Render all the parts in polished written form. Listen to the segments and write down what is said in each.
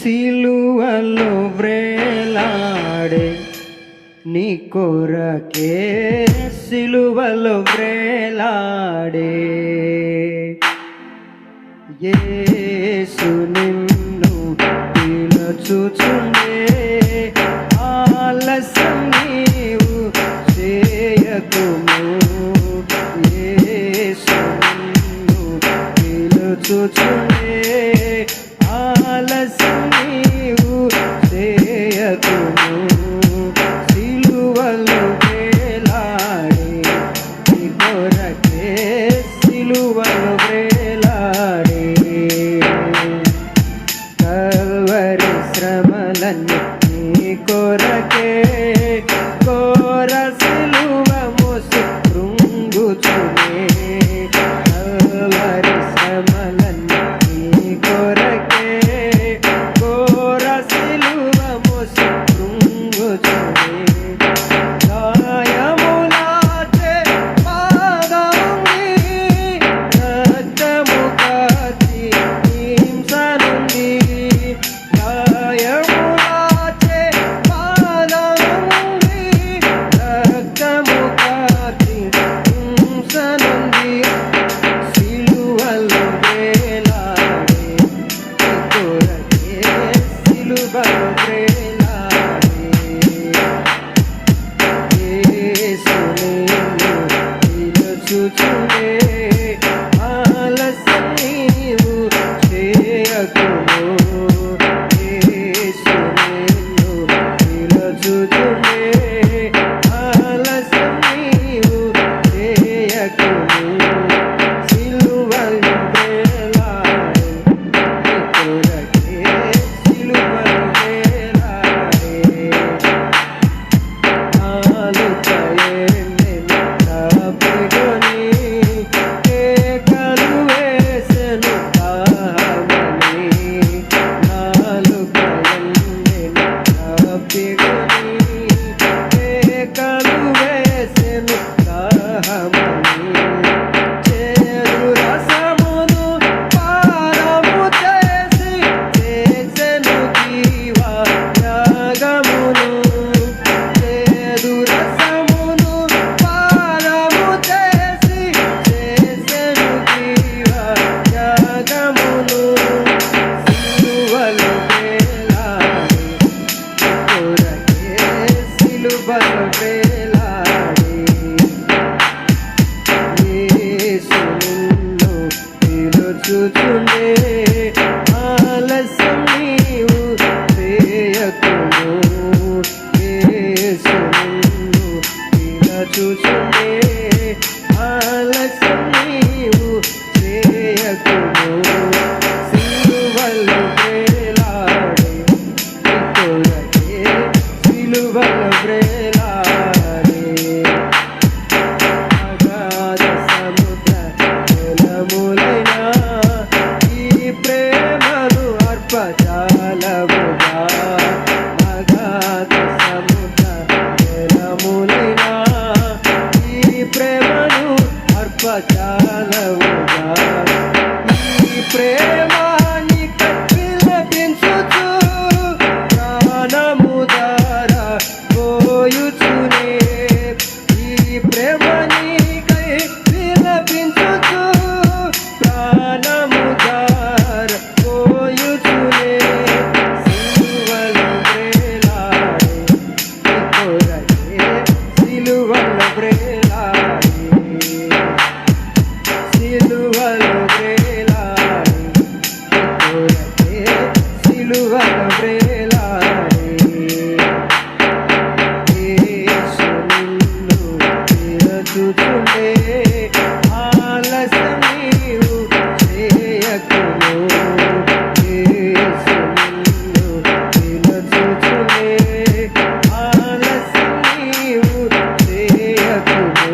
సిలువలో వ్రేలాడే నీ కొరకే, సిలువలో వ్రేలాడే యేసు నిన్ను పిలుచుచుండే, ఆలస్యం నీవు చేయకుము. యేసు నిన్ను పిలుచుచుండే, ఆలస్యం నీవు చేయకుము. సిలువలో వేలాడే నీ కొరకే, సిలువలో వేలాడే కల్వరి శ్రమలన్నీ నీ కొరకే, ఘోర సిలువ మోసి కృంగుచునే. కల్వరి శ్రమలన్నీ నీ కొరకే, ఘోర సిలువ మోసి కృంగుచునే. గాయములాచే పాదముంది, రక్తము కాచి హింస నుండి. గాయములాచే పాదముంది, రక్తము కాచి హింస నుండి. సిలువలో వేలాడే నీ కొరకే, సిలువలో వేలాడే యేసు నిన్ను పిలుచుచునే, ఆలస్యం నీవు చేయకుము. యేసు నిన్ను పిలుచుచునే, ఆలస్యం నీవు చేయకుము. సిలువలో వేలాడే నీ కొరకే, సిలువలో వేలాడే నాలుకయెన్నెను తప్పికొని, కేకలు వేసెను దాహమని. నాలుకయెన్నెను తప్పికొని, కేకలు వేసెను దాహమని. చేదు రసమును పానము చేసి చేసెను జీవత్యాగమును. చేదు రసమును పానము చేసి చేసెను జీవత్యాగమును. సిలువలో వేలాడే నీ కొరకే, సిలువలో వేలాడే యేసు నిన్ను పిలుచుచుండే, ఆలస్యం నీవు చేయకుము. యేసు నిన్ను పిలుచుచుండే, ఆలస్యం నీవు చేయకుము. సిలువలో వేలాడే నీ కొరకే, సిలువలో వేలాడే అగాధ సముద్ర జలములైనా ఈ ప్రేమను అర్పజాలముగా. అగాధ సముద్ర జలములైనా ఈ ప్రేమను అర్పజాలముగా. ఈ ప్రేమాన్ని విలపించుచు ప్రాణము ధార పోయుచునే. ఈ ప్రేమ నీకై విలపించుచు ప్రాణము ధార పోయుచునే. సిలువలో వేలాడే నీ కొరకే, సిలువలో వేలాడే, సిలువలో వేలాడే నీ కొరకే, సిలువలో వేలాడే యేసు నిన్ను పిలుచుచుండే, ఆలస్యం నీవు చేయకుము. యేసు నిన్ను పిలుచుచుండే, ఆలస్యం నీవు చేయకుము.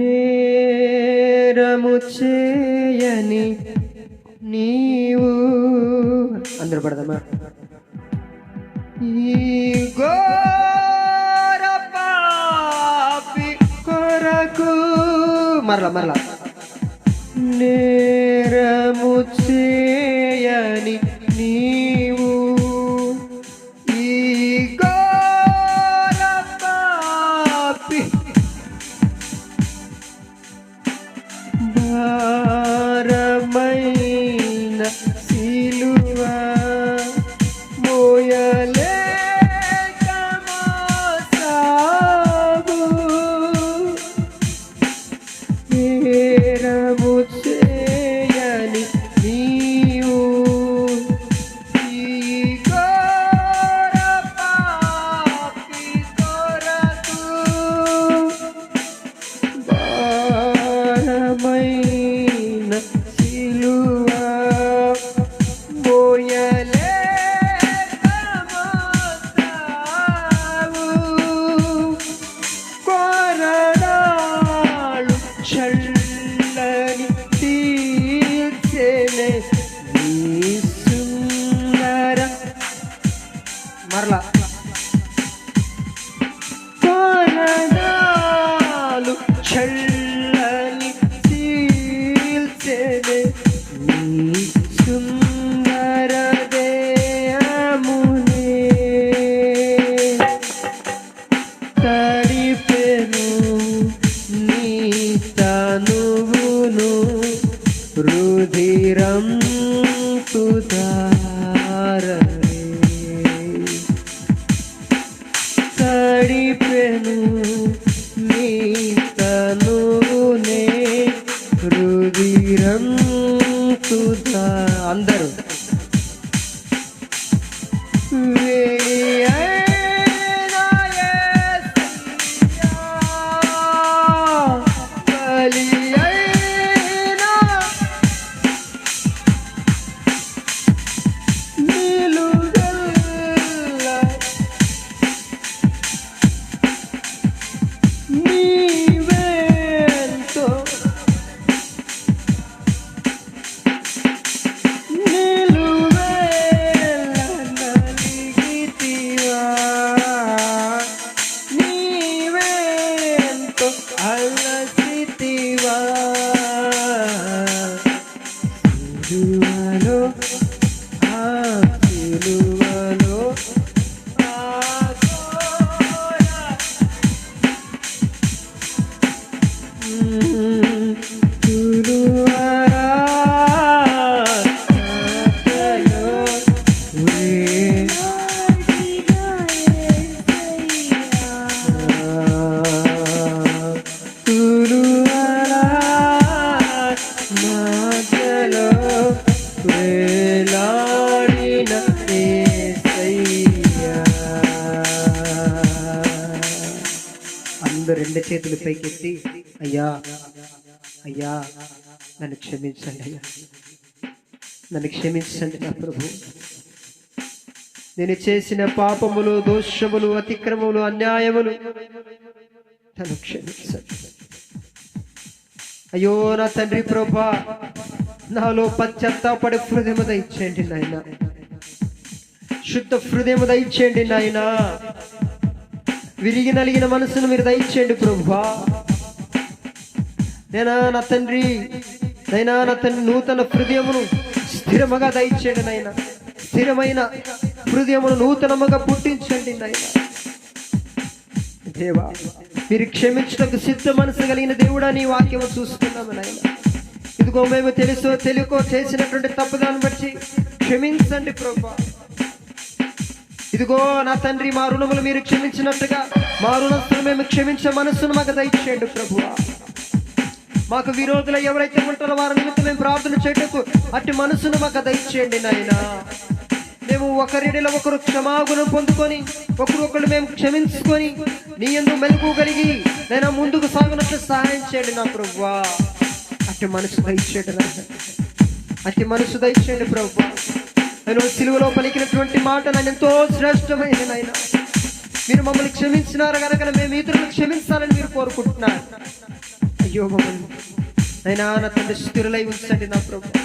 నేరము చేయని నీవు అందరూ పడదామా? ఈ ఘోర పాపి కొరకు మరలా నేరము చేయని నీవు ఈ ఘోర పాపి భారమైన సిలువ మోయలేక మోసావు నేరము చేయని నీవు ఈ ఘోర పాపి కొరకు భారమైన సిలువ మోయలేక మోసావు కొరడాలు చల్లని తీర్చెనే నీ సుందర మరలా కొరడాలు చల్లని తీర్చెనే నీ సుందర దేహమునే తడిపెను నీ తనువును రుధిరం తుదారనే తడిపెను నీ తనువునే రుధిరం తుదా అందరూ సిలువలో ఆ సిలువలో ఆ ఘోర సిలువరా నాలో సిలువరా నాలో వేలాడిన యేసయ్యా. అందరూ రెండు చేతులు పైకెత్తి అయ్యా అయ్యా నన్ను క్షమించండి అయ్యా, నన్ను క్షమించండి నా ప్రభు. నేను చేసిన పాపములు, దోషములు, అతిక్రమములు, అన్యాయములు నన్ను క్షమించండి. అయ్యో నా తండ్రి ప్రభా, నాలో పశ్చాత్తాపడే హృదయము దయచేయండి నాయన, శుద్ధ హృదయము దయచేయండి నాయన, విరిగి నలిగిన మనసును మీరు దయచేయండి ప్రభువా. నా తండ్రి నా తండ్రి నూతన హృదయమును స్థిరముగా దయచేయండి నాయన, స్థిరమైన హృదయమును నూతనముగా పుట్టించండి నాయన. దేవా, మీరు క్షమించటకు సిద్ధ మనసు కలిగిన దేవుడా, నీ వాక్యము చూస్తున్నాము నాయన. ఇదిగో మేము తెలుసో తెలియకో చేసినటువంటి తప్పుదాన్ని బట్టి క్షమించండి ప్రభువా. ఇదిగో నా తండ్రి, మా రుణములు మీరు క్షమించినట్టుగా మా రుణస్తులు మేము క్షమించే మనస్సును మాకు దయచేయండి ప్రభువా. మాకు విరోధులు ఎవరైతే ఉంటారో వారి నిమిత్తం మేము ప్రార్థన చేయటకు అట్టి మనస్సును మాకు దయచేయండి నాయన. మేము ఒకరిలో ఒకరు క్షమాగుణం పొందుకొని ఒకరు మేము క్షమించుకొని నీ యందు మెలుగు కలిగి నేను ముందుకు సాగునట్లు సహాయం చేయండి నా ప్రభువా. అట్టి మనసు దయచేయండి నాయన, అట్టి మనసు దయచేయండి ప్రభువా. నేను సిలువలో పలికినటువంటి మాట నన్ను ఎంతో శ్రేష్టమైన నాయన. మీరు మమ్మల్ని క్షమించినారు కనుక మేము ఇతరులను క్షమించాలని మీరు కోరుకుంటున్నారు. అయ్యో మమ్మల్ని అయినా నా తండ్రి స్థిరులై ఉంచండి నా ప్రభు.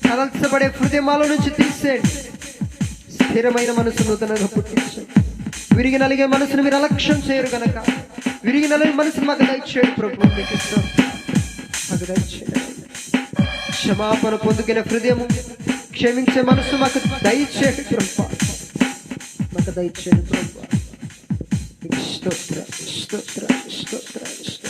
కదల్చబడే హృదయమాల నుంచి తీసేయండి. స్థిరమైన మనసు నూతనంగా పుట్టించండి. విరిగి నలిగే మనసును మీరు అలక్ష్యం చేయరు కనుక విరిగి నలిగే మనసును మాకు దయచేయండి ప్రభు. మీకు ఇష్టం మాకు దయచేయండి. క్షమాపణ పొందుకునే హృదయము, క్షమించే మనసు మాకు దయచేయండి ప్రభు. మాకు దయచేయండి ప్రభు. స్తోత్ర స్తోత్ర స్తోత్ర స్తోత్ర.